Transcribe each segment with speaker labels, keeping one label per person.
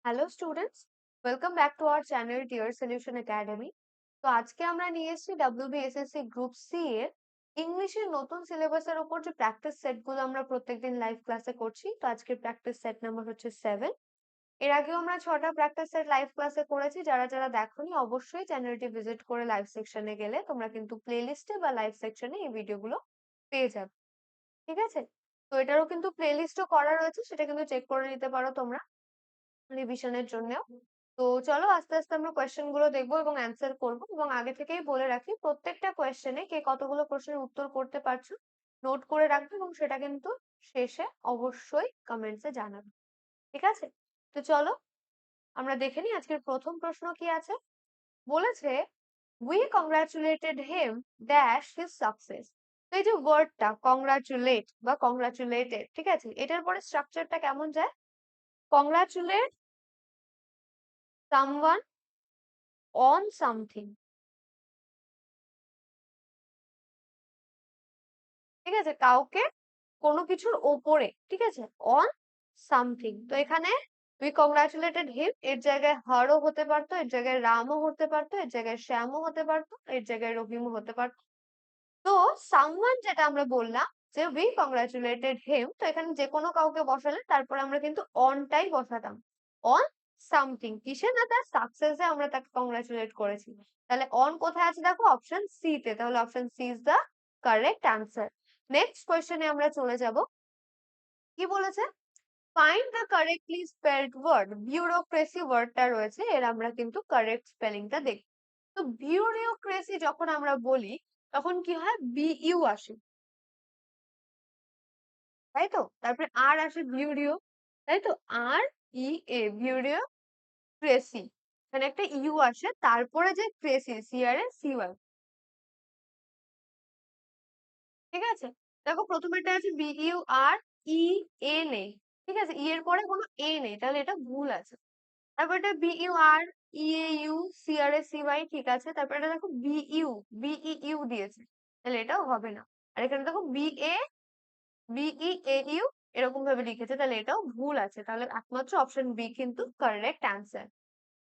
Speaker 1: Hello students, welcome back to our channel টিয়ার Solution Academy. তো আজকে আমরা নিয়ে এসেছি WBSSC গ্রুপ সি এর ইংলিশের নতুন সিলেবাসের উপর যে প্র্যাকটিস সেটগুলো আমরা প্রত্যেকদিন লাইভ ক্লাসে করছি। তো আজকের প্র্যাকটিস সেট নাম্বার হচ্ছে 7। এর আগেও আমরা 6টা প্র্যাকটিস সেট লাইভ ক্লাসে করেছি। যারা যারা দেখোনি অবশ্যই চ্যানেলটি ভিজিট করে লাইভ সেকশনে গেলে তোমরা কিন্তু প্লেলিস্টে বা লাইভ সেকশনে এই ভিডিওগুলো পেয়ে যাবে। ঠিক আছে? তো এটারও কিন্তু প্লেলিস্টও করা রয়েছে, সেটা কিন্তু চেক করে নিতে পারো তোমরা রিভিশনের জন্যও। তো চলো আস্তে আস্তে আমরা কোয়েশ্চেন গুলো দেখবো এবং অ্যান্সার করবো, এবং আগে থেকেই বলে রাখি প্রত্যেকটা কোয়েশ্চেনে কে কতগুলো প্রশ্নের উত্তর করতে পারছো নোট করে রাখবে, এবং সেটা কিন্তু শেষে অবশ্যই কমেন্টসে জানাবে। ঠিক আছে? তো চলো আমরা দেখে নিই আজকের প্রথম প্রশ্ন কি আছে। বলেছে we congratulated him dash his success. তো এই যে ওয়ার্ডটা কংগ্রাচুলেট বা কংগ্রাচুলেটেড, ঠিক আছে, এটার পরে স্ট্রাকচারটা কেমন যায়? Congratulate someone on something. ঠিক আছে, কাউকে কোনো কিছুর ওপরে, ঠিক আছে, অন সামথিং। তো এখানে উই কংগ্রাচুলেটেড হিম এর জায়গায় হারও হতে পারতো, এর জায়গায় রামও হতে পারতো, এর জায়গায় শ্যামও হতে পারতো, এর জায়গায় রহিমও হতে পারতো। তো সামওয়ান যেটা আমরা বললাম যে উই কংগ্রাচুলেটেড হিম, তো এখানে যে কোনো কাউকে বসালে তারপরে আমরা কিন্তু অনটাই বসাতাম। অন সামথিং, কিসে না, তার সাকসেসে আমরা তাকে কংগ্রাচুলেট করেছি। তাহলে অন কোথায় আছে দেখো, অপশন সি তে। তাহলে option C is the correct answer. Next কোয়েশ্চেনে আমরা চলে যাব। কি বলেছে? Find the correctly spelled word. Bureaucracy ওয়ার্ডটা রয়েছে, এর আমরা কিন্তু কারেক্ট স্পেলিংটা দেখি। তো বিউরোক্রেসি যখন আমরা বলি তখন কি হয়, বিইউ আসে, তাই তো, তারপরে আর আসে বিউরিও, তাই তো, আর ই এ বিউরিও ক্রেসি, মানে একটা ইউ আসে, তারপরে যে ক্রেসি, CRACY। ঠিক আছে, দেখো প্রথমেটা আছে BUR, E A নেই, ঠিক আছে, ই এর পরে কোনো এ নেই, তাহলে এটা ভুল আছে। তারপর এটা BUR, EAU, CRACY, ঠিক আছে। তারপর এটা দেখো BEU দিয়েছে, তাহলে এটাও হবে না। আর এখানে দেখো BEAU এরকম ভাবে লিখেছে, তাহলে এটাও ভুল আছে। তাহলে একমাত্র অপশন বি কিন্তু কারেক্ট অ্যান্সার।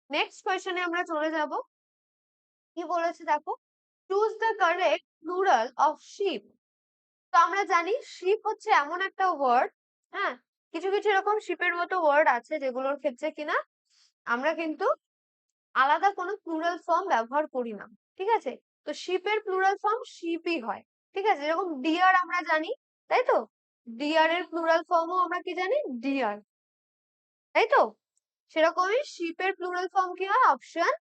Speaker 1: নেক্সট কোয়েশ্চেনে আমরা চলে যাব। কি বলেছে দেখো, choose the correct plural of ship. তো আমরা জানি শিপ হচ্ছে এমন একটা ওয়ার্ড, হ্যাঁ, কিছু কিছু এরকম শিপের মতো ওয়ার্ড আছে যেগুলোর ক্ষেত্রে কিনা আমরা কিন্তু আলাদা কোনো প্লুরাল ফর্ম ব্যবহার করি না। ঠিক আছে, তো শিপের প্লুরাল ফর্ম শিপই হয়। ঠিক আছে, যেরকম ডিয়ার আমরা জানি, তাই তো, ডিয়ার এর প্লুরাল ফর্মও আমরা কি জানি, ডিয়ার, তাই তো, সেরকমই শিপের প্লুরাল ফর্ম কি হয়, অপশন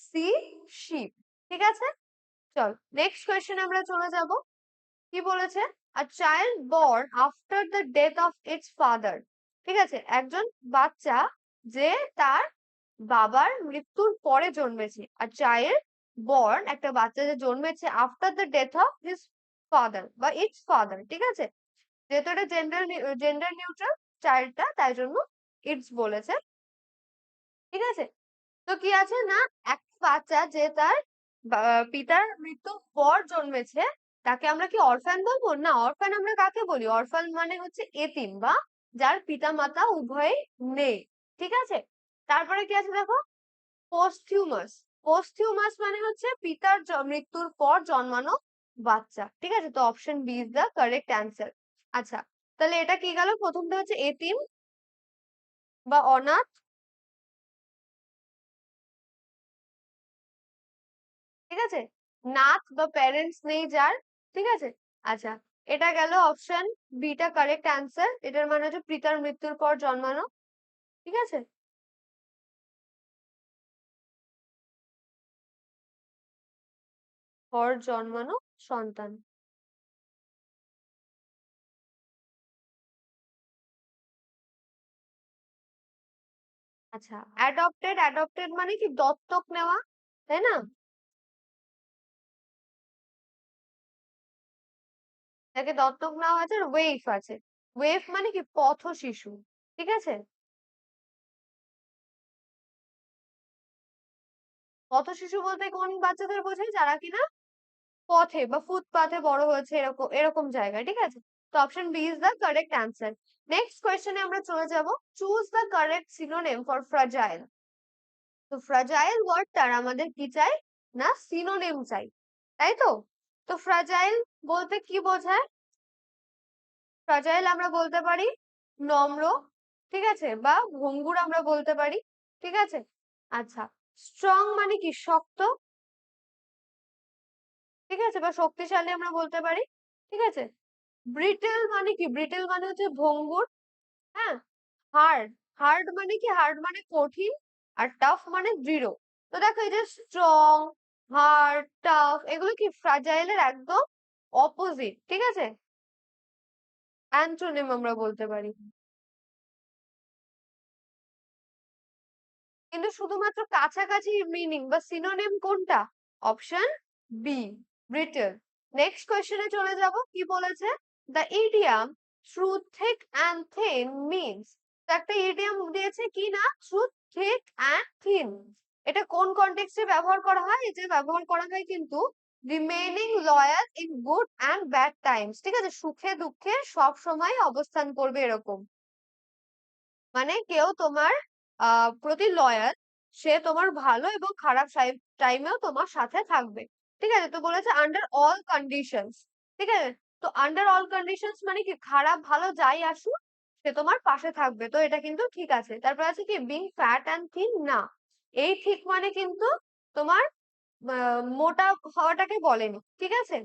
Speaker 1: সি, শিপ। ঠিক আছে, চল নেক্সট কোয়েশ্চেন আমরা চলে যাব। কি বলেছে? A child born after the death of its father. ঠিক আছে, একজন বাচ্চা যে তার বাবার মৃত্যুর পরে জন্মেছে। আর চাইল্ড বর্ন, একটা বাচ্চা যে জন্মেছে after the death of his father বা ইটস ফাদার। ঠিক আছে, যেহেতু এটা জেন্ডার নিউট্রাল চাইল্ডটা, তাই জন্য ইটস বলেছে। ঠিক আছে, তো কি আছে না, এক বাচ্চা যে তার পিতার মৃত্যুর পর জন্মেছে, তাকে আমরা কি অরফ্যান বলবো? না, অরফ্যান আমরা কাকে বলি, অরফ্যান মানে হচ্ছে এতিম বা যার পিতা মাতা উভয়ই নেই। ঠিক আছে, তারপরে কি আছে দেখো, পোস্থিউমাস। পোস্থিউমাস মানে হচ্ছে পিতার মৃত্যুর পর জন্মানো বাচ্চা। ঠিক আছে, তো option B is the correct answer. আচ্ছা, তাহলে এটা কি গেল, প্রথমটা হচ্ছে এতিম বা অনাথ। ঠিক আছে, নাথ বা প্যারেন্টস নেই যার। ঠিক আছে, আচ্ছা, এটা গেল অপশন বিটা কারেক্ট অ্যান্সার। এটার মানে হচ্ছে পিতার মৃত্যুর পর জন্মানো। ঠিক আছে, পর জন্মানো সন্তান। আচ্ছা, অ্যাডপ্টেড, অ্যাডপ্টেড মানে কি দত্তক নেওয়া, তাই না? তাকে দত্তক নেওয়া আছে। আর ওয়েফ আছে, ওয়েফ মানে কি পথ শিশু। ঠিক আছে, পথ শিশু বলতে কোন বাচ্চাদের বোঝায়, যারা কিনা পথে বা ফুটপাথে বড় হয়েছে, এরকম এরকম জায়গায়। ঠিক আছে, তো option B is the correct answer. Next কোয়েশ্চেনে আমরা চলে যাব, choose the correct synonym for fragile. তো ফ্রাজাইল ওয়ার্ডটার আমাদের কি চাই না, সিনোনিম চাই, তাই তো। তো ফ্রাজাইল বলতে কি বোঝায়? ফ্রাজাইল আমরা বলতে পারি নম্র, ঠিক আছে, বা ভঙ্গুর আমরা বলতে পারি, ঠিক আছে। আচ্ছা, স্ট্রং মানে কি শক্ত, ঠিক আছে, বা শক্তিশালী আমরা বলতে পারি, ঠিক আছে। ব্রিটেল মানে কি? ব্রিটেল মানে হচ্ছে ভঙ্গুর, হ্যাঁ। হার্ড, হার্ড মানে কি? হার্ড মানে কঠিন, আর টাফ মানে দৃঢ়। তো দেখো এই যে স্ট্রং, হার্ড, টাফ, এগুলো কি ফ্রাজাইলের একদম অপোজিট, ঠিক আছে, অ্যান্টোনিম আমরা বলতে পারি। কিন্তু শুধুমাত্র কাছাকাছি মিনিং বা সিনোনিম কোনটা? Option B, brittle. নেক্সট কোয়েশ্চেনে চলে যাব, কি বলেছে? The idiom through thick and thin means. একটা ইডিয়াম দিয়েছে কি না, থ্রু থিক অ্যান্ড থিন। এটা কোন কনটেক্সটে ব্যবহার করা হয়? এই যে ব্যবহার করা হয় কিন্তু remaining loyal in good and bad Times, ঠিক আছে, সুখে দুঃখে সব সময় অবস্থান করবে এরকম। মানে কেউ তোমার প্রতি লয়াল, সে তোমার ভালো এবং খারাপ টাইমেও তোমার সাথে থাকবে, ঠিক আছে। তো বলেছে আন্ডার অল কন্ডিশনস, ঠিক আছে। তো আন্ডার অল কন্ডিশনস মানে কি, খারাপ ভালো যাই আসুক সে তোমার পাশে থাকবে, তো এটা কিন্তু ঠিক আছে। তারপর আছে কি বিং ফ্যাট অ্যান্ড থিন, না, এই ঠিক মানে কিন্তু তোমার মোটা হওয়াটাকে বলেনি, ঠিক আছে,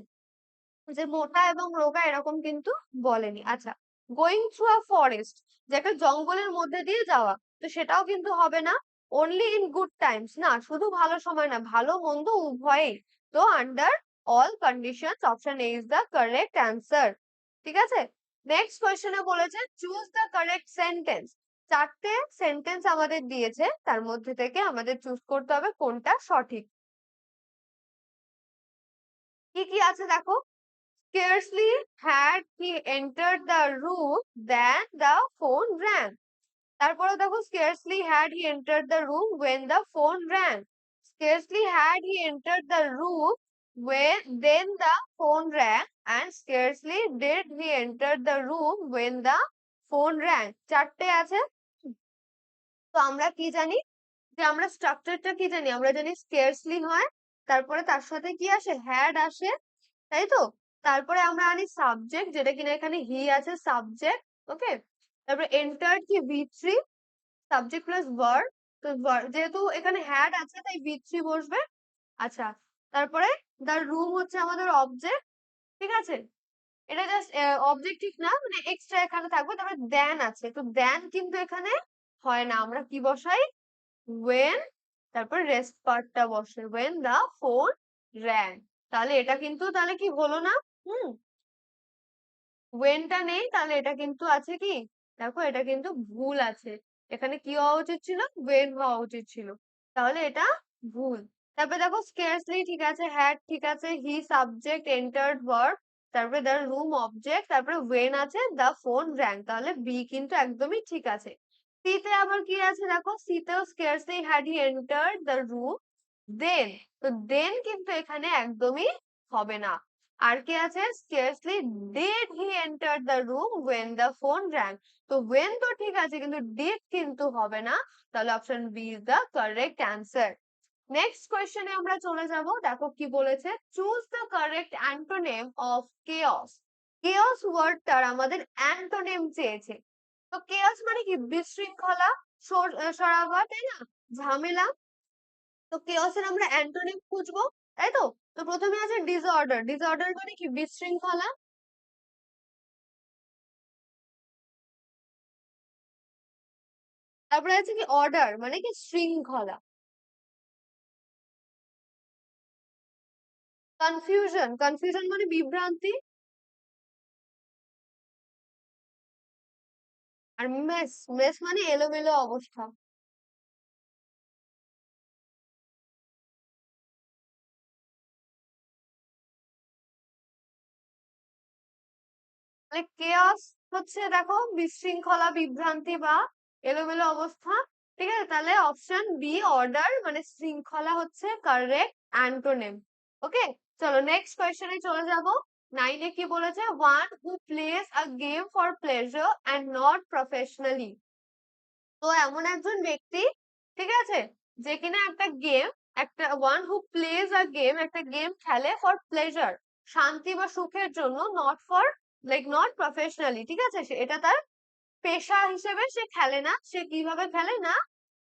Speaker 1: যে মোটা এবং রোগা এরকম কিন্তু বলেনি। আচ্ছা, গোয়িং থ্রু আ ফরেস্ট, যে একটা জঙ্গলের মধ্যে দিয়ে যাওয়া, তো সেটাও কিন্তু হবে না। অনলি ইন গুড টাইমস, না, শুধু ভালো সময় না, ভালো মন্দ উভয়ই। তো under all conditions, option A is the correct answer, ঠিক আছে। নেক্সট কোয়েশ্চেনে বলেছে চুজ দ্য কারেক্ট সেন্টেন্স। চারটে সেন্টেন্স আমাদের দিয়েছে, তার মধ্যে থেকে আমাদের চুজ করতে হবে কোনটা সঠিক। কি কি আছে দেখো, scarcely had he entered the room than the phone rang. তারপরে দেখো, scarcely had he entered the room when the phone rang. Scarcely had he entered the room when then the phone rang, and scarcely did he enter the room when the phone rang. চারটে আছে। তো আমরা কি জানি, যে আমরা স্ট্রাকচারটা কি জানি, আমরা জানি scarcely হয়, তারপরে তার সাথে কি আসে, had আসে, তাই তো। তারপরে আমরা আনি সাবজেক্ট, যেটা কিনা এখানে হি আছে, সাবজেক্ট, ওকে। তারপরে এন্টার কি ভি3, সাবজেক্ট প্লাস ভার্ব। তো যেহেতু এখানে হ্যাড আছে তাই ভি3 বসবে। আচ্ছা, তারপরে দ্য রুম হচ্ছে আমাদের অবজেক্ট, ঠিক আছে। এটা জাস্ট অবজেক্টিভ না, মানে এক্সট্রা এখানে থাকবে। তারপরে দেন আছে, তো দেন কিন্তু এখানে হয় না, আমরা কি বসাই, when, তারপর রেস্ট পার্টটা বসে, when the phone rang। তাহলে এটা কিন্তু তাহলে কি হলো না, হুম, ওয়েনটা নেই, তাহলে এটা কিন্তু আছে কি, দেখো এটা কিন্তু ভুল আছে। এখানে কি হওয়া উচিত ছিল, ওয়েন হওয়া উচিত ছিল, তাহলে এটা ভুল। তারপরে দেখো স্কেয়ারসলি ঠিক আছে, হ্যাড ঠিক আছে, হি সাবজেক্ট, এন্টার্ড ভার্ব, তারপরে দ্য রুম অবজেক্ট, তারপরে ওয়েন আছে, দ্য ফোন র্যাং, তাহলে বি কিন্তু একদমই ঠিক আছে। সি তে আবার কি আছে দেখো, সি তেও scarcely had he entered the room then, তো দেন কিন্তু এখানে একদমই হবে না। আর কি আছে, scarcely did he enter the room when the phone rang। তো when তো ঠিক আছে, কিন্তু did কিন্তু হবে না, তাহলে option B is the correct answer. Next কোয়েশ্চেনে আমরা চলে যাব, দেখো কি বলেছে, choose the correct antonym of chaos. Chaos ওয়ার্ডটার আমাদের অ্যান্টোনিম চেয়েছে। তো কেওস মানে কি, বিশৃঙ্খলা, সরাবা, তাই না, ঝামেলা। তো কেওসের আমরা অ্যান্টোনিম খুঁজবো, তাই তো। তো প্রথমে আছে ডিসঅর্ডার, ডিসঅর্ডার মানে কি, বিশৃঙ্খলা। তারপরে আছে কি অর্ডার, মানে কি শৃঙ্খলা। কনফিউশন, কনফিউশন মানে বিভ্রান্তি। আর মেস, মেস মানে এলোমেলো অবস্থা। মানে কেওস হচ্ছে দেখো বিশৃঙ্খলা, বিভ্রান্তি বা এলোমেলো অবস্থা, ঠিক আছে। তাহলে অপশন বি অর্ডার মানে শৃঙ্খলা হচ্ছে কারেক্ট অ্যান্টোনিম, ওকে। চলো নেক্সট কোয়েশ্চেনে চলে যাব। 9 এ কি বলেছে, one who place a game for pleasure and not professionally. তো এমন একজন ব্যক্তি, ঠিক আছে, যে কিনা একটা গেম, একটা one who plays a game, একটা গেম খেলে ফর প্লেজার, শান্তি বা সুখের জন্য, নট ফর নট প্রফেশনালি, ঠিক আছে, এটা তার পেশা হিসেবে সে খেলে না। সে কিভাবে খেলে না,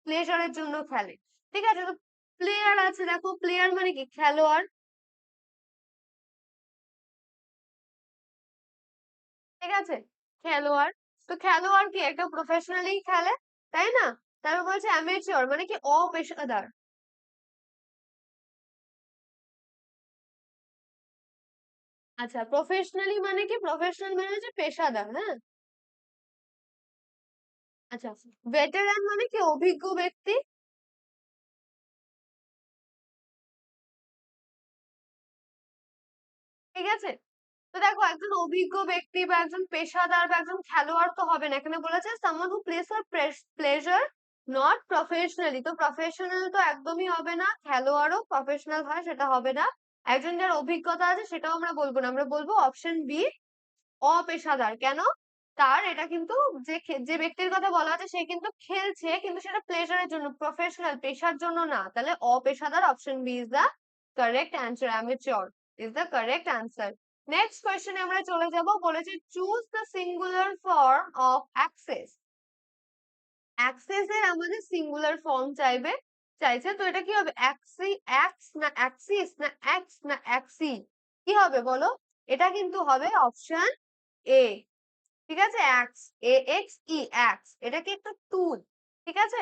Speaker 1: প্লেজারের জন্য খেলে। ঠিক আছে, তো প্লেয়ার আছে, দেখো প্লেয়ার মানে কি, খেলোয়াড়, ঠিক আছে, খেলোয়াড়। তো খেলোয়াড় কি একটা প্রফেশনালি খেলে, তাই না? তারপর বলছে অ্যামেচিওর মানে কি, অপেশাদার। আচ্ছা, প্রফেশনালি মানে কি, প্রফেশনাল মানে হচ্ছে পেশাদার, হ্যাঁ। আচ্ছা, ভেটেরান মানে কি, অভিজ্ঞ ব্যক্তি, ঠিক আছে। তো দেখো, একজন অভিজ্ঞ ব্যক্তি বা একজন পেশাদার বা একজন খেলোয়াড় তো হবে না, এখানে বলেছে someone who place for pleasure not professionally. তো প্রফেশনাল তো একদমই হবে না, খেলোয়াড়ও প্রফেশনাল হয় সেটা হবে না। একজন যার অভিজ্ঞতা আছে সেটাও আমরা বলবো না, আমরা বলবো অপশন বি, অপেশাদার। কেন? তার এটা কিন্তু, যে ব্যক্তির কথা বলা আছে সে কিন্তু খেলছে, কিন্তু সেটা প্লেজারের জন্য, প্রফেশনাল পেশার জন্য না। তাহলে অপেশাদার, option B is the correct answer, amateur is the correct answer. Next কোয়েশ্চেনে আমরা চলে যাব, বলেছে choose the singular form of access. Access এর আমাদের সিঙ্গুলার ফর্ম চাইছে, তো এটা কি হবে, অ্যাক্স না অ্যাক্সিস না অ্যাক্স না অ্যাক্সি, কি হবে বলো? এটা কিন্তু হবে অপশন এ, ঠিক আছে, অ্যাক্স, এএক্স ই, অ্যাক্স। এটা কি একটা টুল, ঠিক আছে,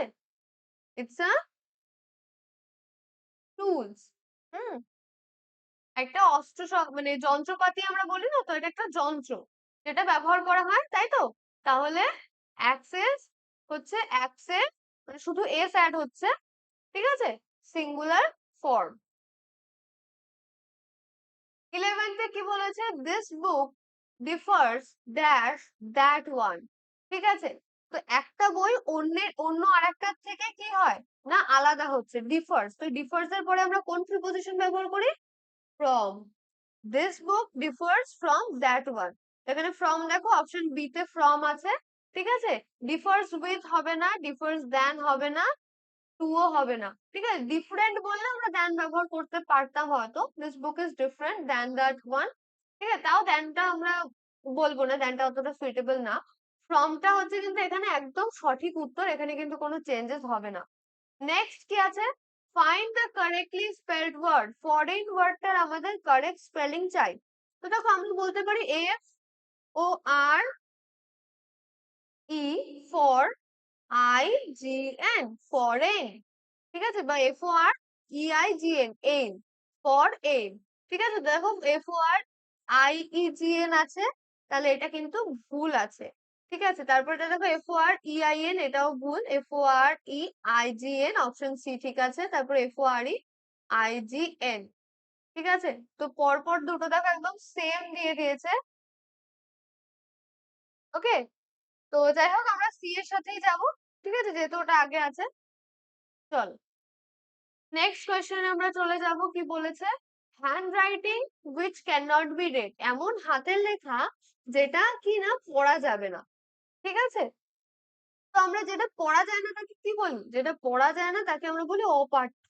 Speaker 1: ইটস আ টুলস। হুম, একটা অস্ত্র, মানে যন্ত্রপাতি আমরা বলি না, তো এটা একটা যন্ত্র যেটা ব্যবহার করা হয়, তাই তো? তাহলে অ্যাক্সেস হচ্ছে অ্যাক্সেস, মানে শুধু এস অ্যাড হচ্ছে, ঠিক আছে, সিঙ্গুলার ফর্ম। 11th কি বলেছে, this book differs dash that one, ঠিক আছে। তো একটা বই অন্য আরেকটার থেকে কি হয় না, আলাদা হচ্ছে, ডিফার্স। তো ডিফার্স এর পরে আমরা কোন প্রিপোজিশন ব্যবহার করি, from. This book differs from that one. এখানে ফ্রম দেখো, অপশন বি তে ফ্রম আছে, ঠিক আছে। ডিফার্স উইথ হবে না, ডিফার্স দেন হবে না, টুও হবে না, ঠিক আছে। ডিফারেন্ট বললে আমরা দ্যান ব্যবহার করতে পারতাম হয়তো, this book is different than that one, ঠিক আছে। তাও দ্যানটা আমরা বলবো না, দ্যানটা অতটা সুইটেবল না। ফ্রমটা হচ্ছে কিন্তু এখানে একদম সঠিক উত্তর, এখানে কিন্তু কোনো চেঞ্জেস হবে না। নেক্সট কি আছে, find the correctly spelled word. Foreign ওয়ার্ডটার আমাদের কারেক্ট স্পেলিং চাই। তো দেখো, আমরা বলতে পারি FOR E, for, IGN, foreign, ঠিক আছে, বা FOREIGN, এইম, ফর এইম, ঠিক আছে। দেখো, FORIEGN আছে, তাহলে এটা কিন্তু ভুল আছে, ঠিক আছে। তারপর এটা দেখো, FOREIN, এটাও ভুল, FOREIGN, অপশন সি ঠিক আছে। তারপর FOREIGN, ঠিক আছে। তো পরপর দুটো দেখো একদম সেম দিয়ে দিয়েছে, ওকে। তো যাই হোক, আমরা সি এর সাথেই যাব, ঠিক আছে, যেহেতু ওটা আগে আছে। চল, নেক্সট কোয়েশ্চেনে আমরা চলে যাব, কি বলেছে, handwriting which cannot be read. এমন হাতের লেখা যেটা কি না পড়া যাবে না, ঠিক আছে। তো আমরা যেটা পড়া যায় না তাকে কি বলি, যেটা পড়া যায় না তাকে আমরা বলি অপাঠ্য,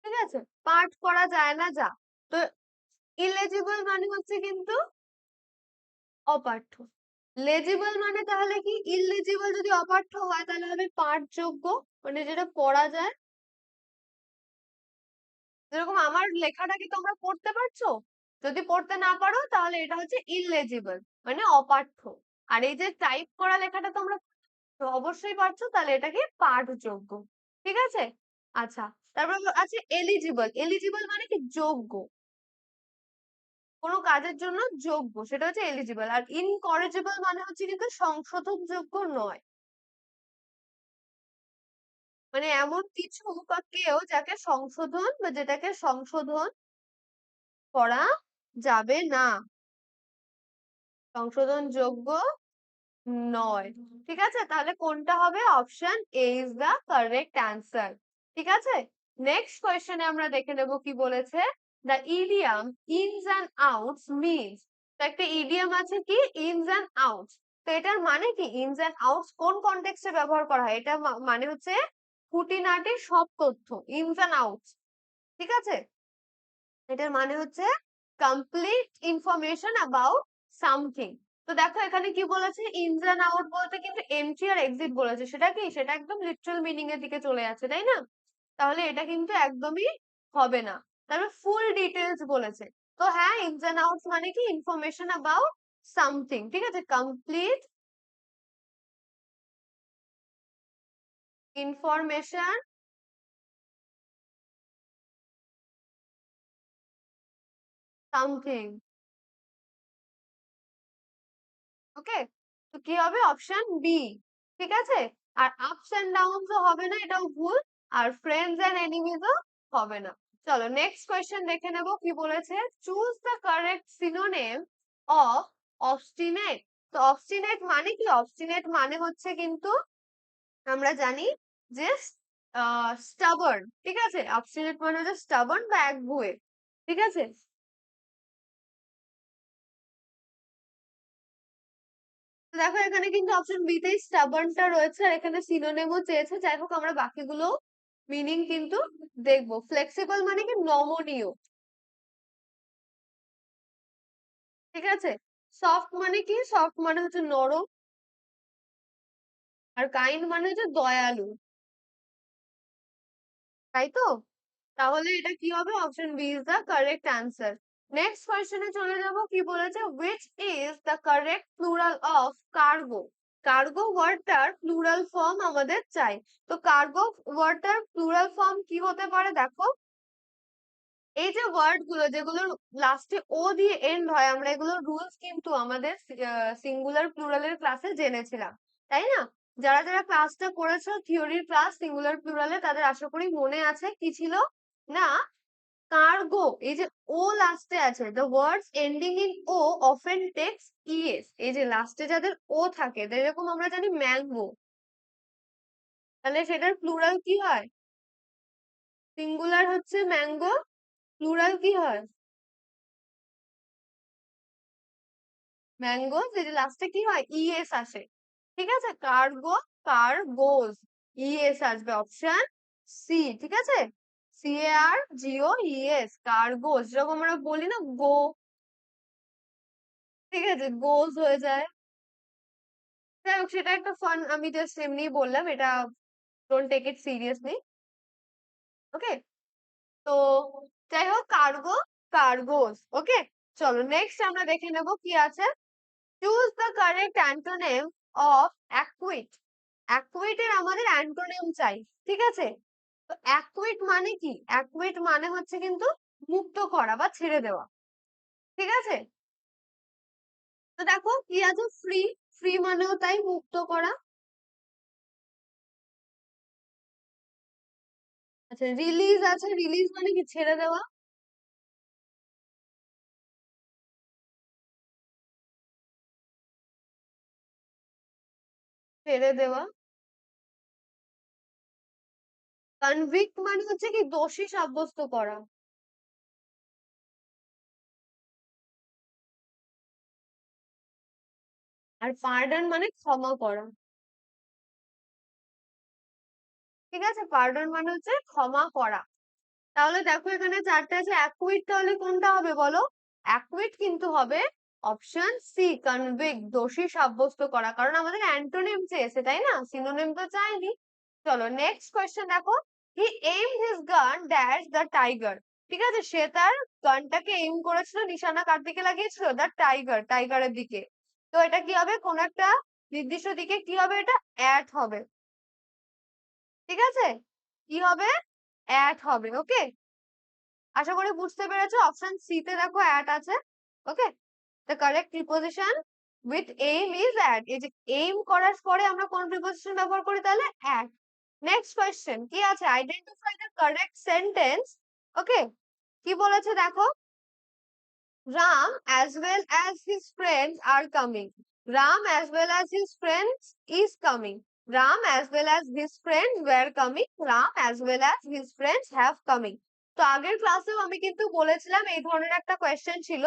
Speaker 1: ঠিক আছে। পাঠ করা যায় না, যা। তো ইলেজিবল মানে হচ্ছে কিন্তু অপাঠ্য। লেজিবল মানে তাহলে কি, ইলেজিবল যদি অপাঠ্য হয় তাহলে হবে পাঠযোগ্য, মানে যেটা পড়া যায়। যেরকম আমার লেখাটা কি তোমরা পড়তে পারছো? যদি পড়তে না পারো তাহলে এটা হচ্ছে ইললেজিবল, মানে অপাঠ্য। আর এই যে টাইপ করা লেখাটা তোমরা অবশ্যই পারছো, তাহলে এটা কি পাঠযোগ্য, ঠিক আছে। আচ্ছা, তারপর আছে এলিজিবল। এলিজিবল মানে কি, যোগ্য, কোনো কাজের জন্য যোগ্য, সেটা হচ্ছে এলিজিবল। আর ইনকরেজিবল মানে হচ্ছে কিন্তু সংশোধনযোগ্য নয়, মানে এমন কিছু বা কেউ যাকে সংশোধন বা যেটাকে সংশোধন করা যাবে না, সংশোধনযোগ্য নয়, ঠিক আছে। তাহলে কোনটা হবে, option A is the correct answer, ঠিক আছে। নেক্সট কোয়েশ্চেনে আমরা দেখে নেব কি বলেছে, the idiom ins and outs means. তো একটা ইডিয়াম আছে কি ইনস অ্যান্ড আউটস। তো এটার মানে কি ইনস অ্যান্ড আউটস কোন কনটেক্সটে ব্যবহার করা হয়, এটা মানে হচ্ছে খুঁটিনাটি সব তথ্য, ইনস অ্যান্ড আউটস। ঠিক আছে, এটার মানে হচ্ছে কমপ্লিট ইনফরমেশন অ্যাবাউট সামথিং। তো দেখো এখানে কি বলেছে, ইনস এন্ড আউট বলতে কিন্তু এন্ট্রি আর এক্সিট বলেছে, সেটা কি সেটা একদম লিটারাল মিনিং এর দিকে চলে যাচ্ছে, তাই না? তাহলে এটা কিন্তু একদমই হবে না। তাহলে ফুল ডিটেলস বলেছে। তো হ্যাঁ, ইনস এন্ড আউটস মানে কি ইনফরমেশন অ্যাবাউট সামথিং, ঠিক আছে, কমপ্লিট ইনফরমেশন সামথিং। ওকে, তো কি হবে অপশন বি, ঠিক আছে। আর আপস এন্ড ডাউনস ও হবে না, এটাও ভুল। আর ফ্রেন্ডস এন্ড এনিমিজ ও হবে না। চলো নেক্সট কোয়েশ্চেন দেখে নেব কি বলেছে, choose the correct synonym of obstinate. তো অবস্টিনেট মানে কি, অবস্টিনেট মানে হচ্ছে কিন্তু আমরা জানি যে স্টাবার্ন, ঠিক আছে, অবস্টিনেট মানে হচ্ছে স্টাবার্ন বা একগুঁয়ে, ঠিক আছে। দেখো এখানে কিন্তু অপশন বি তেই স্টাবার্নটা রয়েছে, আর এখানে সিনোনিমও চেয়েছে। যাই হোক আমরা বাকিগুলো মিনিং কিন্তু দেখবো। ফ্লেক্সিবল মানে কি নমনীয়, ঠিক আছে। সফট মানে কি, সফট মানে হচ্ছে নরম। আর কাইন্ড মানে হচ্ছে দয়ালু, তাই তো। তাহলে এটা কি হবে, option B is the correct answer. Next কোয়েশ্চেনে চলে যাব, কি বলেছে, which is the correct plural of cargo। Cargo ওয়ার্ডটার প্লুরাল ফর্ম আমাদের চাই। তো কার্গো ওয়ার্ডটার প্লুরাল ফর্ম কি হতে পারে দেখো, এই যে ওয়ার্ড গুলো যেগুলো লাস্টে ও দিয়ে এন্ড হয়, আমরা এগুলো রুলস কিন্তু আমাদের সিঙ্গুলার প্লুরালের ক্লাসে জেনেছিলাম, তাই না? যারা যারা ক্লাসটা করেছো থিওরির ক্লাস সিঙ্গুলার প্লুরালে, তাদের আশা করি মনে আছে কি ছিল না, কার্গো, এই যে ও লাস্টে আছে, the words ending in O often takes ES, এই যে লাস্টে যাদের ও থাকে, যেরকম আমরা জানি ম্যাঙ্গো, তাহলে সেটার প্লুরাল কি হয়, সিঙ্গুলার হচ্ছে ম্যাঙ্গো, প্লুরাল কি হয় ম্যাঙ্গো, যে লাস্টে কি হয় ইএস আসে, ঠিক আছে। কার্গো, কার্গোজ, ইএস আসবে, অপশন সি, ঠিক আছে। CARGO কার্গোজ, যেরকম আমরা বলি না গো, ঠিক আছে, গোজ হয়ে যায়। যাই হোক সেটা একটা ফান, আমি জাস্ট এমনি বললাম, এটা ডোন্ট টেক ইট সিরিয়াসলি, ওকে। তো যাই হোক কার্গো, কার্গোজ, ওকে। চলো নেক্সট আমরা দেখে নেব কি আছে, choose the correct antonym of acquit. অ্যাকুইটের আমাদের অ্যান্টোনিম চাই, ঠিক আছে। তো অ্যাকুইট মানে কি, অ্যাকুইট মানে হচ্ছে কিন্তু মুক্ত করা বা ছেড়ে দেওয়া, ঠিক আছে। তো দেখো কি আছে, ফ্রি, ফ্রি মানেও তাই মুক্ত করা। আচ্ছা রিলিজ আছে, রিলিজ মানে কি ছেড়ে দেওয়া। ছেড়ে দেওয়া। কনভিক্ট মানে হচ্ছে কি দোষী সাব্যস্ত করা। আর পার্ডন মানে ক্ষমা করা, ঠিক আছে, পার্ডন মানে হচ্ছে ক্ষমা করা। তাহলে দেখো এখানে চারটে আছে, অ্যাকুইট তাহলে কোনটা হবে বলো, অ্যাকুইট কিন্তু হবে অপশন সি, কনভিক্ট, দোষী সাব্যস্ত করা, কারণ আমাদের অ্যান্টোনিম চেয়েছে, তাই না, সিনোনিম তো চাইনি। চলো নেক্সট কোয়েশ্চেন দেখো, হি এইমড হিজ গান ড্যাশ দ্য টাইগার, ঠিক আছে, সে তার গানটাকে এইম করেছিল, নিশানা কার দিকে লাগিয়েছিল, দ্য টাইগার, টাইগারের দিকে। তো এটা কি হবে, কোন একটা নির্দিষ্ট দিকে কি হবে, এটা অ্যাট হবে, ঠিক আছে, কি হবে অ্যাট হবে, ওকে। আশা করি বুঝতে পেরেছো, অপশন সি তে দেখো অ্যাট আছে, okay. The correct preposition with aim is at, এই যে এইম করার পরে আমরা কোন প্রিপোজিশন ব্যবহার করি, তাহলে অ্যাট। নেক্সট কোয়েশ্চেন কি আছে, আইডেন্টিফাই দ্য কারেক্ট সেন্টেন্স, ওকে। কি বলেছে দেখো, Ram as well as his friends are coming, Ram as well as his friends is coming, Ram as well as his friends were coming. Ram as well as his friends have coming. তো আগের ক্লাসেও আমি কিন্তু বলেছিলাম এই ধরনের একটা কোয়েশ্চেন ছিল,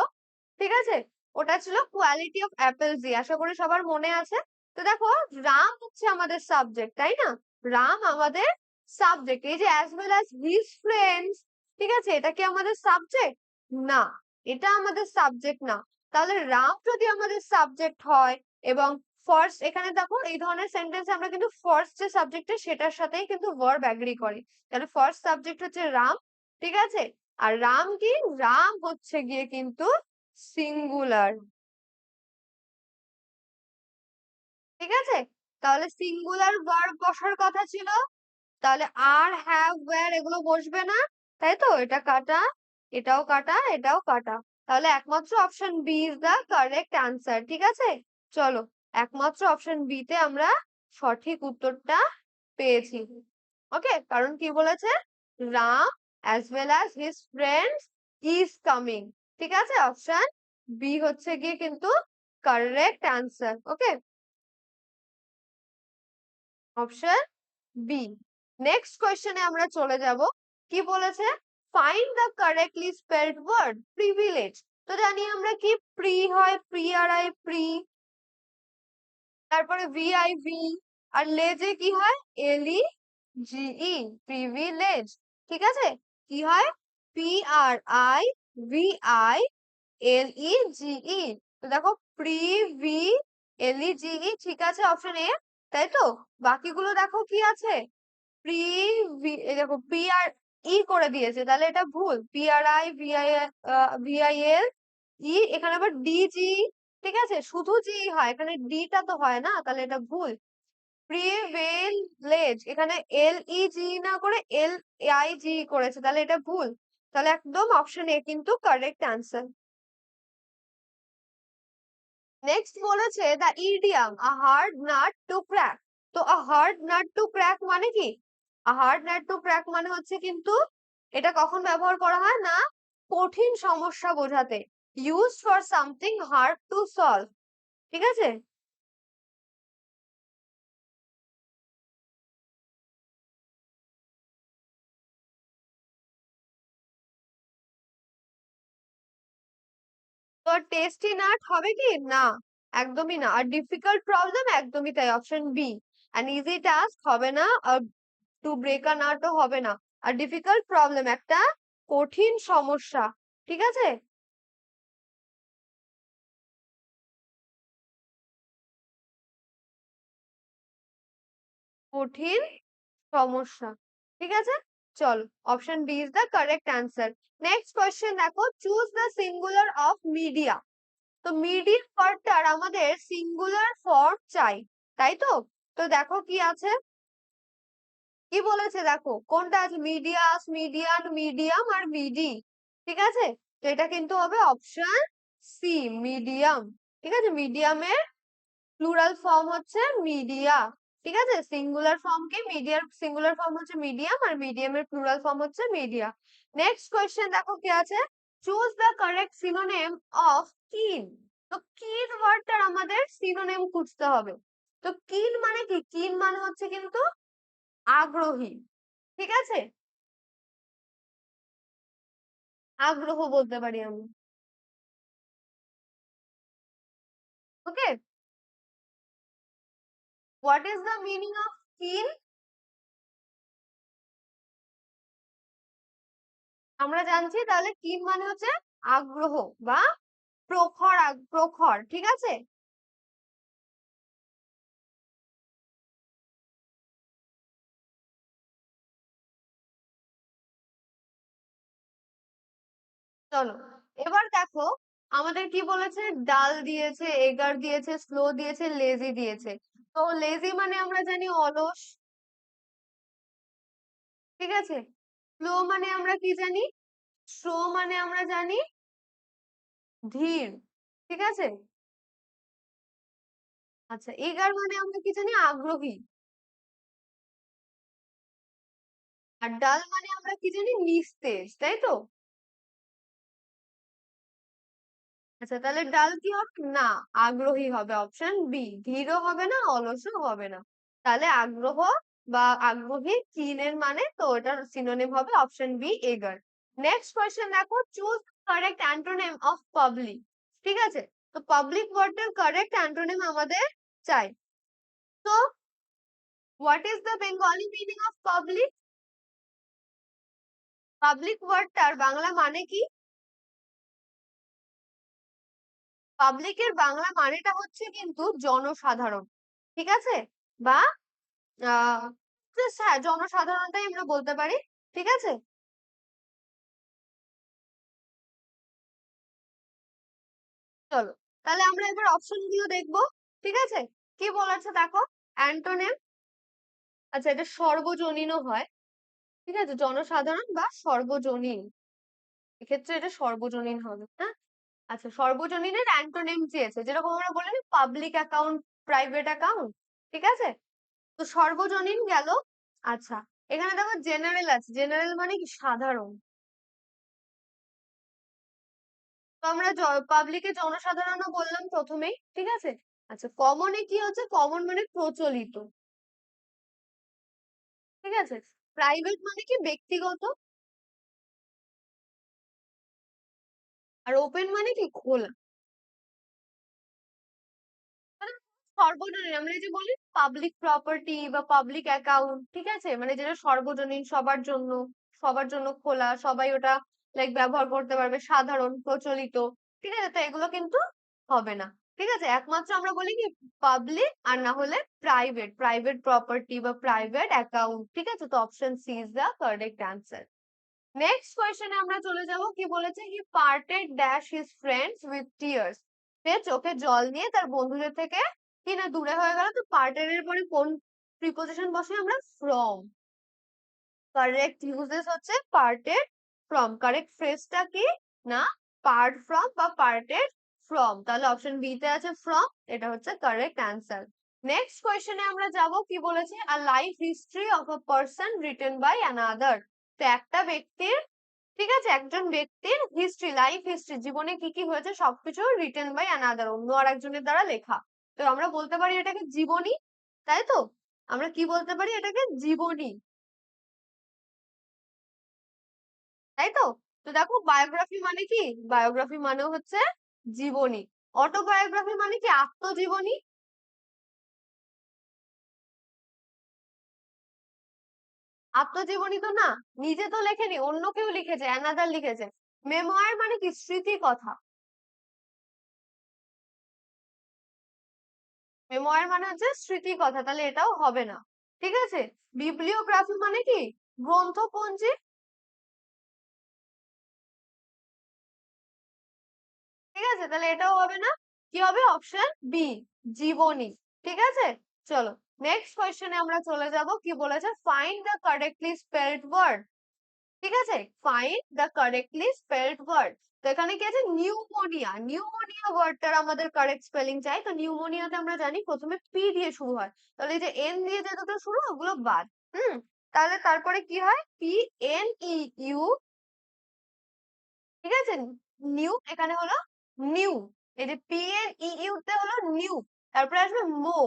Speaker 1: ঠিক আছে? ওটা ছিল কোয়ালিটি অফ অ্যাপেলস দিয়ে, আশা করি সবার মনে আছে। তো দেখো, রাম হচ্ছে আমাদের সাবজেক্ট, তাই না? রাম আমাদের সাবজেক্ট। এই যে as well as his friends, ঠিক আছে, এটা কি আমাদের সাবজেক্ট? না, এটা আমাদের সাবজেক্ট না। তাহলে রাম যদি আমাদের সাবজেক্ট হয় এবং ফার্স্ট, এখানে দেখো এই ধরনের সেন্টেন্স আমরা কিন্তু ফার্স্ট যে সাবজেক্টটা সেটার সাথেই কিন্তু ভার্ব এগ্রি করি। তাহলে ফার্স্ট সাবজেক্ট হচ্ছে রাম, ঠিক আছে? আর রাম কি? রাম হচ্ছে গিয়ে কিন্তু সিঙ্গুলার, ঠিক আছে? তাহলে সিঙ্গুলার ভার্ব বসার কথা ছিল, তাহলে আর, হ্যাভ, ওয়্যার এগুলো বসবে না, তাই তো? এটা কাটা, এটাও কাটা, এটাও কাটা। তাহলে একমাত্র option B is the correct answer, ঠিক আছে? চলো, একমাত্র অপশন বি তে আমরা সঠিক উত্তরটা পেয়েছি। ওকে, কারণ কি বলেছে? Ram as well as his friends is coming, ঠিক আছে? অপশন বি হচ্ছে গিয়ে কিন্তু correct answer. Okay, option B. Next কোয়েশ্চেনে আমরা চলে যাব। কি বলেছে? Find the correctly spelled word privilege. তো জানি আমরা কি প্রি হয়, প্রি আর আই, প্রি, তারপরে ভিআইভি, আর লেজে কি হয়? এলই জিই, প্রিভিলেজ, ঠিক আছে? কি হয়? P R I V I L E GE. তো দেখো, প্রিভি এলই জিই, ঠিক আছে, অপশন এ, তাই তো? বাকিগুলো দেখো কি আছে? প্রি দেখো পি আর ই করে দিয়েছে, তাহলে এটা ভুল। পি আর আই ভিআইএল ই, এখানে আবার ডিজি, ঠিক আছে? শুধু জি হয়, এখানে ডিটা তো হয় না, তাহলে এটা ভুল। প্রিভিলেজ, এখানে এল ই জি না করে এল আই জি করেছে, তাহলে এটা ভুল। তাহলে একদম অপশন এ কিন্তু কারেক্ট অ্যান্সার। নেক্সট বলেছে the idiom a hard nut two crack. তো আ হার্ড নাট টু ক্র্যাক মানে কি? আ হার্ড নাট টু ক্র্যাক মানে হচ্ছে কিন্তু, এটা কখন ব্যবহার করা হয় না? কঠিন সমস্যা বোঝাতে। Use for something hard to solve, ঠিক আছে? তো টেস্টি নাট হবে কি? না, একদমই না। আর ডিফিকাল্ট প্রবলেম, একদমই তাই, option B. An easy task হবে না, আর টু ব্রেক আ নাটও হবে না। আর ডিফিকাল্ট প্রবলেম একটা কঠিন সমস্যা, ঠিক আছে? কঠিন সমস্যা, ঠিক আছে? চলো, option B is the correct answer. Next question দেখো, choose the singular of media. তো মিডিয়া ওয়ার্ডটার আমাদের সিঙ্গুলার ফর্ম চাই, তাই তো? তো দেখো কি আছে, কি বলেছে দেখো, কোনটা আছে? মিডিয়াস, মিডিয়ান, মিডিয়াম আর মিডি, ঠিক আছে? তো এটা কিন্তু হবে অপশন সি, মিডিয়াম, ঠিক আছে? মিডিয়ামের প্লুরাল ফর্ম হচ্ছে মিডিয়া, ঠিক আছে? সিঙ্গুলার ফর্ম কি? মিডিয়ার সিঙ্গুলার ফর্ম হচ্ছে মিডিয়াম, আর মিডিয়ামের প্লুরাল ফর্ম হচ্ছে মিডিয়া। নেক্সট কোয়েশ্চেন দেখো কি আছে, choose the correct synonym of কিন। তো কিন ওয়ার্ডটার আমাদের সিনোনিম খুঁজতে হবে। তো কিন মানে কি? কিন মানে হচ্ছে কিন্তু আগ্রহী, ঠিক আছে? আগ্রহ বলতে পারি আমি। Okay, what is the meaning of keen? আমরা জানছি, তাহলে কিন মানে হচ্ছে আগ্রহ বা প্রখর, প্রখর, ঠিক আছে? চলো, এবার দেখো, আমাদের কি বলেছে? ডাল দিয়েছে, এগার দিয়েছে, স্লো দিয়েছে, লেজি দিয়েছে। তো লেজি মানে আমরা জানি অলস, ঠিক আছে? স্লো মানে আমরা কি জানি? স্লো মানে আমরা জানি ধীর, ঠিক আছে? আচ্ছা, এগার মানে আমরা কি জানি? আগ্রহী। আর ডাল মানে আমরা কি জানি? নিস্তেজ, তাই তো? আচ্ছা, তাহলে ডাল কি হবে? না, আগ্রহী হবে, অপশন বি। ধীরও হবে না, অলসও হবে না। তাহলে আগ্রহ বা আগ্রহী, keen এর মানে, তো ওটার সিনোনিম হবে option B eager। Next question দেখো, choose correct antonym of public. ঠিক আছে, তো পাবলিক ওয়ার্ডটার কারেক্ট অ্যান্টোনিম আমাদের চাই। তো what is the Bengali meaning of public? Public ওয়ার্ডটার বাংলা মানে কি? পাবলিকের বাংলা মানেটা হচ্ছে কিন্তু জনসাধারণ। ঠিক আছে, বা হ্যাঁ, জনসাধারণটাই আমরা বলতে পারি। ঠিক আছে, চলো তাহলে আমরা এবার অপশন গুলো দেখবো। ঠিক আছে, কি বলেছে দেখো, অ্যান্টোনিম। আচ্ছা, এটা সর্বজনীনও হয়। ঠিক আছে, জনসাধারণ বা সর্বজনীন, এক্ষেত্রে এটা সর্বজনীন হবে। হ্যাঁ, আচ্ছা, সর্বজনীনের অ্যান্টোনিম চেয়েছে, যেরকম আমরা বলি পাবলিক অ্যাকাউন্ট, প্রাইভেট অ্যাকাউন্ট। ঠিক আছে, তো সর্বজনীন গেল। আচ্ছা, এখানে দেখো জেনারেল আছে, জেনারেল মানে কি সাধারণ। তো আমরা পাবলিকে জনসাধারণও বললাম প্রথমেই। ঠিক আছে, আচ্ছা, কমনে কি হচ্ছে, কমন মানে প্রচলিত। ঠিক আছে, প্রাইভেট মানে কি ব্যক্তিগত, আর ওপেন মানে কি খোলা। মানে সর্বজনীন, আমরা এই যে বলি পাবলিক প্রপার্টি বা পাবলিক অ্যাকাউন্ট, ঠিক আছে, মানে যেটা সর্বজনীন, সবার জন্য, সবার জন্য খোলা, সবাই ওটা লাইক ব্যবহার করতে পারবে, সাধারণ, প্রচলিত। ঠিক আছে, তো এগুলো কিন্তু হবে না। ঠিক আছে, একমাত্র আমরা বলি কি পাবলিক, আর না হলে প্রাইভেট, প্রাইভেট প্রপার্টি বা প্রাইভেট অ্যাকাউন্ট। ঠিক আছে, তো option C is the correct answer. Next কোয়েশ্চেনে আমরা চলে যাব, কি বলেছে, he parted dash his friends with tears. সে চোখে জল নিয়ে তার বন্ধুদের থেকে কি না দূরে হয়ে গেল। তো পার্টেড এর পরে কোন প্রিপোজিশন বসে, আমরা ফ্রম। কারেক্ট ইউজেস হচ্ছে পার্টেড ফ্রম। কারেক্ট ফ্রেজটা কি না, পার্ট ফ্রম বা পার্টেড ফ্রম। তাহলে অপশন বি তে আছে ফ্রম, এটা হচ্ছে কারেক্ট অ্যান্সার। নেক্সট কোয়েশ্চেনে আমরা যাব, কি বলেছে, a life history of a person written by another. তো একটা ব্যক্তির, ঠিক আছে, একজন ব্যক্তির হিস্ট্রি, লাইফ হিস্ট্রি, জীবনে কি কি হয়েছে সবকিছু রিটেন বাই অ্যানাদার, অন্য আর একজনের দ্বারা লেখা। তো আমরা বলতে পারি এটাকে জীবনী, তাই তো? আমরা কি বলতে পারি এটাকে, জীবনী, তাই তো? তো দেখো, বায়োগ্রাফি মানে কি, বায়োগ্রাফি মানে হচ্ছে জীবনী। অটোবায়োগ্রাফি মানে কি, আত্মজীবনী। আত্মজীবনী তো না, নিজে তো লেখেনি, অন্য কেউ লিখেছে, অ্যানাদার লিখেছে। মেমোয়ার মানে কি, স্মৃতি কথা। মেমোয়ার মানে হচ্ছে স্মৃতি কথা, তাহলে এটাও হবে না। ঠিক আছে, বিবলিওগ্রাফি মানে কি, গ্রন্থপঞ্জি। ঠিক আছে, তাহলে এটাও হবে না। কি হবে, অপশন বি, জীবনী। ঠিক আছে, চলো নেক্সট কোয়েশ্চেনে আমরা চলে যাব, কি বলেছে, find the correctly spelled word. ঠিক আছে, find the correctly spelled word. তো এখানে কি আছে, নিউমোনিয়া। নিউমোনিয়া ওয়ার্ডটার আমাদের কারেক্ট স্পেলিং চাই। তো নিউমোনিয়াতে আমরা জানি প্রথমে পি দিয়ে শুরু হয়, তাহলে এই যে এন দিয়ে যে দুটো শুরু, ওগুলো বাদ। তাহলে তারপরে কি হয়, পি এন ই ইউ। ঠিক আছে, নিউ এখানে হলো নিউ, এই যে পি এন ই ইউ তে হলো নিউ। তারপরে আসবে মো,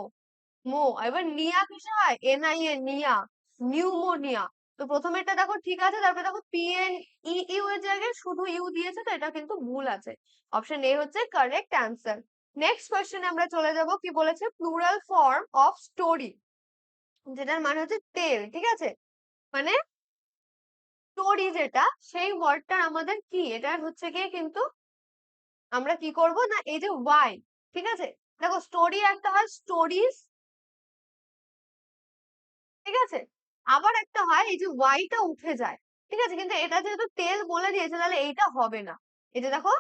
Speaker 1: মো। এবার নিয়া কিসে হয়, এন আই এ, নিয়া, নিউমোনিয়া। তো প্রথমেরটা দেখো ঠিক আছে, তারপরে দেখো পি এন ই ইউ এর জায়গায় শুধু ইউ দিয়েছে, তো এটা কিন্তু ভুল আছে। অপশন এ হচ্ছে কারেক্ট অ্যান্সার। নেক্সট কোয়েশ্চেনে আমরা চলে যাব, কি বলেছে, প্লুরাল ফর্ম অফ স্টোরি, যেটার মানে হচ্ছে টেল। ঠিক আছে, মানে স্টোরি যেটা, সেই ওয়ার্ডটার আমাদের কি, এটা হচ্ছে গিয়ে কিন্তু আমরা কি করব না, এই যে ওয়াই। ঠিক আছে, দেখো স্টোরি একটা হয় স্টোরিজ। ঠিক আছে, আবার একটা হয় এই যে ওয়াইটা উঠে যায়। ঠিক আছে, কিন্তু এটা যেহেতু তেল বলে দিয়েছে, তাহলে এইটা হবে না। এই যে দেখো,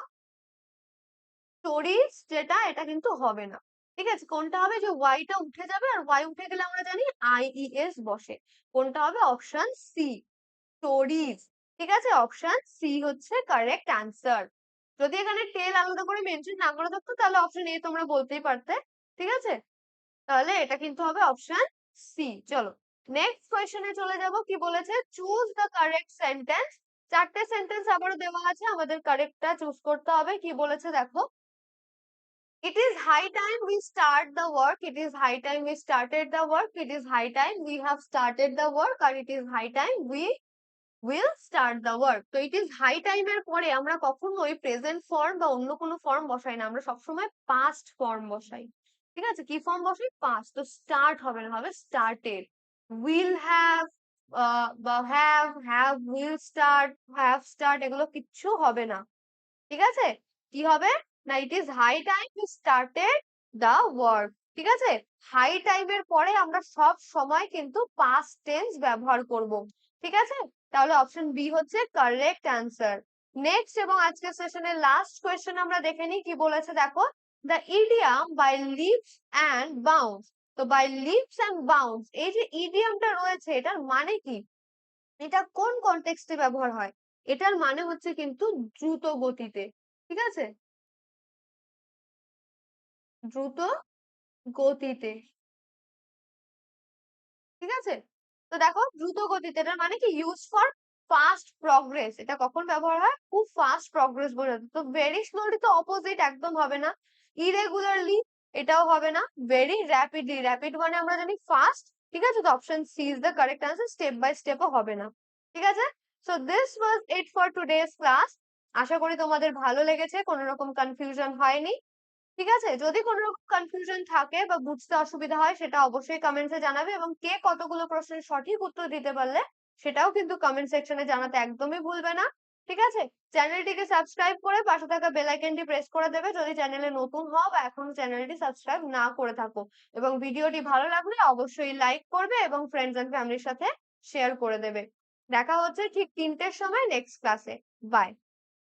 Speaker 1: স্টোরিজ যেটা, এটা কিন্তু হবে না। ঠিক আছে, কোনটা হবে, যে ওয়াইটা উঠে যাবে, আর ওয়াই উঠে গেলে আমরা জানি আইইএস বসে। কোনটা হবে, অপশন সি, স্টোরিজ। ঠিক আছে, অপশন সি হচ্ছে কারেক্ট অ্যান্সার। যদি এখানে টেল আলাদা করে মেনশন না করে থাকতো, তাহলে অপশন এ তোমরা বলতেই পারতে। ঠিক আছে, তাহলে এটা কিন্তু হবে অপশন সি। চলো নেক্সট কোয়েশ্চেনে চলে যাব, কি বলেছে, চুজ দ্য কারেক্ট সেন্টেন্স। চারটে সেন্টেন্স আবারও দেওয়া আছে, আমাদের কারেক্টটা চুজ করতে হবে। কি বলেছে দেখো, It is high time we start the work. It is high time we started the work. It is high time we have started the work. R it is high time we will start the work. তো it is high time এর পরে আমরা কখনোই present form বা অন্য কোনো form বসাই না, আমরা সবসময় পাস্ট ফর্ম বসাই। ঠিক আছে, কি ফর্ম বসাই? পাস্ট। তো স্টার্ট হবে না, হবে স্টার্টেড। উইল হ্যাভ বা have will start, have start, এগুলো কিচ্ছু হবে না। ঠিক আছে, কি হবে না, it is high time you started the work. ঠিক আছে, হাই টাইমের পরে আমরা সব সময় কিন্তু পাস্ট টেন্স ব্যবহার করব। ঠিক আছে, তাহলে অপশন বি হচ্ছে কারেক্ট অ্যান্সার। নেক্সট এবং আজকের সেশনের লাস্ট কোয়েশ্চেন আমরা দেখে নিই কি বলেছে, দেখো the idiom by leaps and bounds. তো বাই লিপস অ্যান্ড বাউন্স, এই যে ইডিয়ামটা রয়েছে এটার মানে কি, এটা কোন কনটেক্সটে ব্যবহার হয়? এটার মানে হচ্ছে কিন্তু দ্রুত গতিতে। ঠিক আছে, দ্রুত গতিতে। ঠিক আছে, তো দেখো দ্রুত গতিতে এটার মানে কি, ইউজ ফর ফাস্ট প্রগ্রেস। এটা কখন ব্যবহার হয়? খুব ফাস্ট প্রগ্রেস বোঝাতে। তো ভেরি স্লোলি তো অপোজিট, একদম হবে না। ইরেগুলারলি, এটাও হবে না। ভেরি র্যাপিডলি, র্যাপিড মানে আমরা জানি ফাস্ট। ঠিক আছে, তো option C is the correct answer. Step by স্টেপও হবে না। ঠিক আছে, so this was it for today's class. আশা করি তোমাদের ভালো লেগেছে, কোনো রকম কনফিউশন হয়নি। ঠিক আছে, যদি কোনো রকম কনফিউশন থাকে বা বুঝতে অসুবিধা হয় সেটা অবশ্যই কমেন্টসে জানাবে, এবং কে কতগুলো প্রশ্নের সঠিক উত্তর দিতে পারলে সেটাও কিন্তু কমেন্ট সেকশনে জানাতে একদমই ভুলবে না। ঠিক আছে, চ্যানেলটিকে সাবস্ক্রাইব করে পাশে থাকা বেল আইকনটি প্রেস করে দেবে যদি চ্যানেলে নতুন হও বা এখনো চ্যানেলটি সাবস্ক্রাইব না করে থাকো। এবং ভিডিওটি ভালো লাগলে অবশ্যই লাইক করবে এবং ফ্রেন্ডস এন্ড ফ্যামিলির সাথে শেয়ার করে দেবে। দেখা হচ্ছে ঠিক 3টের সময় নেক্সট ক্লাসে। বাই।